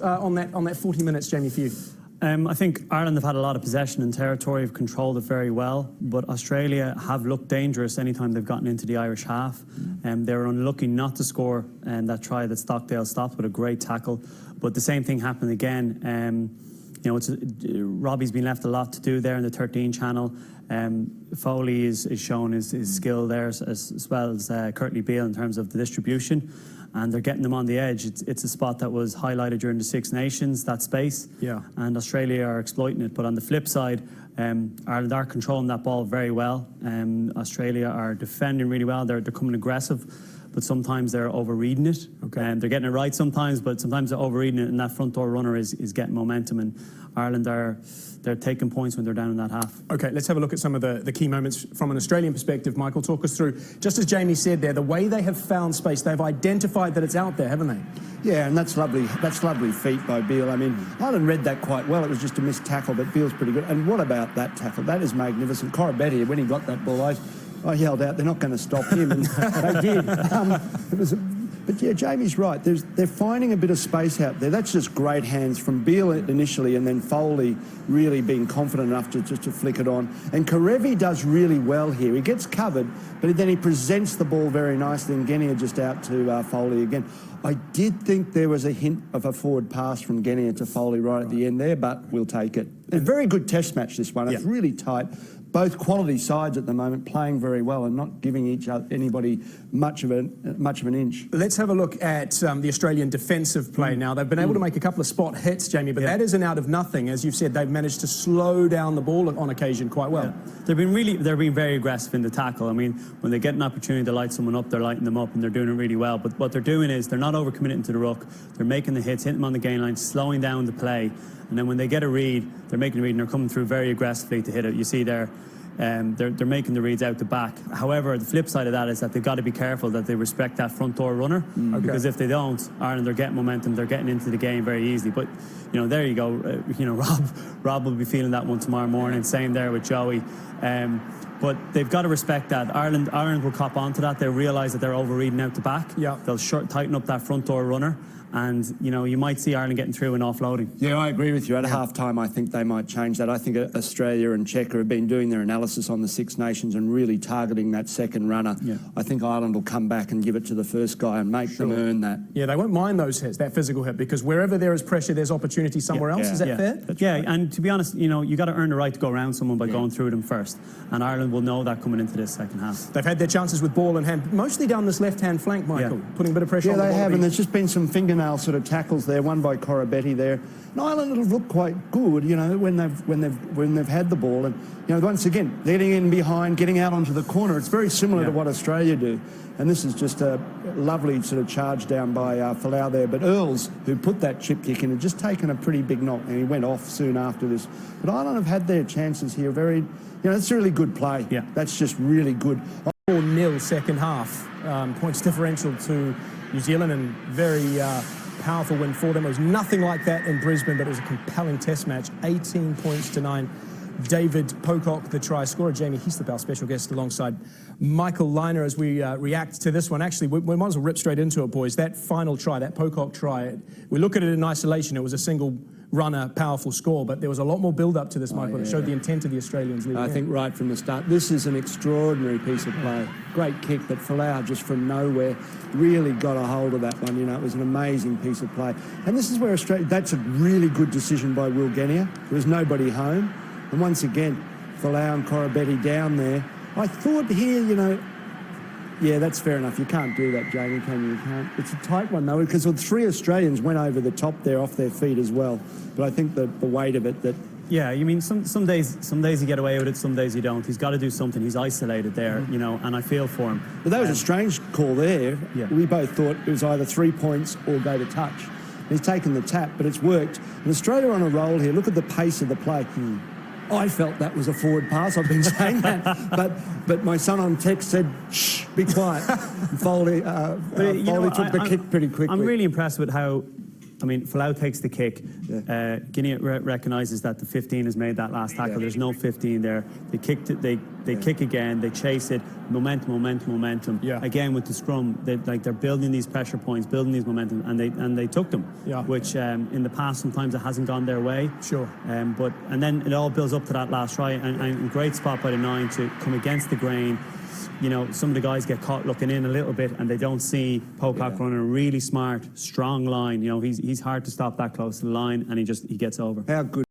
on that 40 minutes, Jamie, for you? I think Ireland have had a lot of possession and territory, have controlled it very well, but Australia have looked dangerous anytime they've gotten into the Irish half. They were unlucky not to score that try that Stockdale stopped with a great tackle, but the same thing happened again. Robbie's been left a lot to do there in the 13 channel. Foley is shown his skill there as well as Curtly Beale in terms of the distribution. And they're getting them on the edge. It's a spot that was highlighted during the Six Nations, that space. Yeah. And Australia are exploiting it. But on the flip side, Ireland are controlling that ball very well. Australia are defending really well. They're coming aggressive, but sometimes they're overreading it. Okay. They're getting it right sometimes, but sometimes they're overreading it, and that front door runner is getting momentum. And Ireland they're taking points when they're down in that half. Okay, let's have a look at some of the key moments from an Australian perspective. Michael, talk us through, just as Jamie said there, the way they have found space. They've identified that it's out there, haven't they? Yeah, and that's lovely. That's lovely feat by Beale. I mean, Ireland read that quite well. It was just a missed tackle, but Beale's pretty good. And what about that tackle? That is magnificent. Carbery, when he got that ball, I yelled out, they're not going to stop him, and they did. But yeah, Jamie's right. They're finding a bit of space out there. That's just great hands from Beale initially, and then Foley really being confident enough to flick it on. And Carbery does really well here. He gets covered, but then he presents the ball very nicely, and Genia just out to Foley again. I did think there was a hint of a forward pass from Genia to Foley right at the end there, but we'll take it. A very good test match, this one. It's really tight. Both quality sides at the moment playing very well and not giving anybody much of an inch. Let's have a look at the Australian defensive play now. They've been able to make a couple of spot hits, Jamie, but that isn't out of nothing. As you've said, they've managed to slow down the ball on occasion quite well. They're being very aggressive in the tackle. I mean, when they get an opportunity to light someone up, they're lighting them up, and they're doing it really well. But what they're doing is they're not overcommitting to the ruck. They're making the hits, hitting them on the gain line, slowing down the play. And then when they get a read, they're making a read and they're coming through very aggressively to hit it. You see there, they're making the reads out the back. However, the flip side of that is that they've got to be careful that they respect that front door runner, because if they don't, Ireland are getting momentum, they're getting into the game very easily. But, there you go. Rob will be feeling that one tomorrow morning. Same there with Joey. But they've got to respect that. Ireland will cop onto that. They'll realise that they're overreading out the back. They'll tighten up that front door runner. And, you might see Ireland getting through and offloading. Yeah, I agree with you. At half-time, I think they might change that. I think Australia and Czech have been doing their analysis on the Six Nations and really targeting that second runner. I think Ireland will come back and give it to the first guy and make them earn that. Yeah, they won't mind those hits, that physical hit, because wherever there is pressure, there's opportunity somewhere else. Is that fair? And to be honest, you got to earn the right to go around someone by going through them first. And Ireland will know that coming into this second half. They've had their chances with ball in hand, mostly down this left-hand flank, Michael, putting a bit of pressure on the ball. Yeah, they have, and there's just been some fingernail sort of tackles there, one by Carbery there. And Ireland will look quite good, when they've had the ball. And once again, getting in behind, getting out onto the corner. It's very similar to what Australia do. And this is just a lovely sort of charge down by Foley there. But Earls, who put that chip kick in, had just taken a pretty big knock, and he went off soon after this. But Ireland have had their chances here. It's a really good play. That's just really good. 4-0 second half. Points differential to New Zealand, and very powerful win for them. It was nothing like that in Brisbane, but it was a compelling test match. 18 points to 9. David Pocock, the try scorer. Jamie Heaslip, our special guest, alongside Michael Liner, as we react to this one. Actually, we might as well rip straight into it, boys. That final try, that Pocock try, we look at it in isolation. It was a single runner, powerful score, but there was a lot more build-up to this, Michael. It showed the intent of the Australians. I think right from the start, this is an extraordinary piece of play. Great kick, but Foley just from nowhere really got a hold of that one. It was an amazing piece of play. And this is where Australia, that's a really good decision by Will Genia. There was nobody home. And once again, Foley and Carbery down there. I thought here, yeah, that's fair enough. You can't do that, Jamie, can you? You can't. It's a tight one, though, because the 3 Australians went over the top there off their feet as well. But I think the weight of it, yeah, you mean some days you get away with it, some days you don't. He's got to do something. He's isolated there, and I feel for him. But that was a strange call there. We both thought it was either 3 points or go to touch. He's taken the tap, but it's worked. And Australia on a roll here. Look at the pace of the play. I felt that was a forward pass. I've been saying that, but my son on text said, "Shh, be quiet." Foley took the kick pretty quickly. I'm really impressed with how I mean, Folau takes the kick. Yeah. Guinea recognises that the 15 has made that last tackle. There's no 15 there. They kicked it. They kick again. They chase it. Momentum. Yeah. Again with the scrum, they're building these pressure points, building these momentum, and they took them. Yeah. Which in the past sometimes it hasn't gone their way. Sure. And then it all builds up to that last try, and great spot by the 9 to come against the grain. You know, some of the guys get caught looking in a little bit and they don't see Pocock running a really smart, strong line. You know, he's hard to stop that close to the line, and he gets over. How good.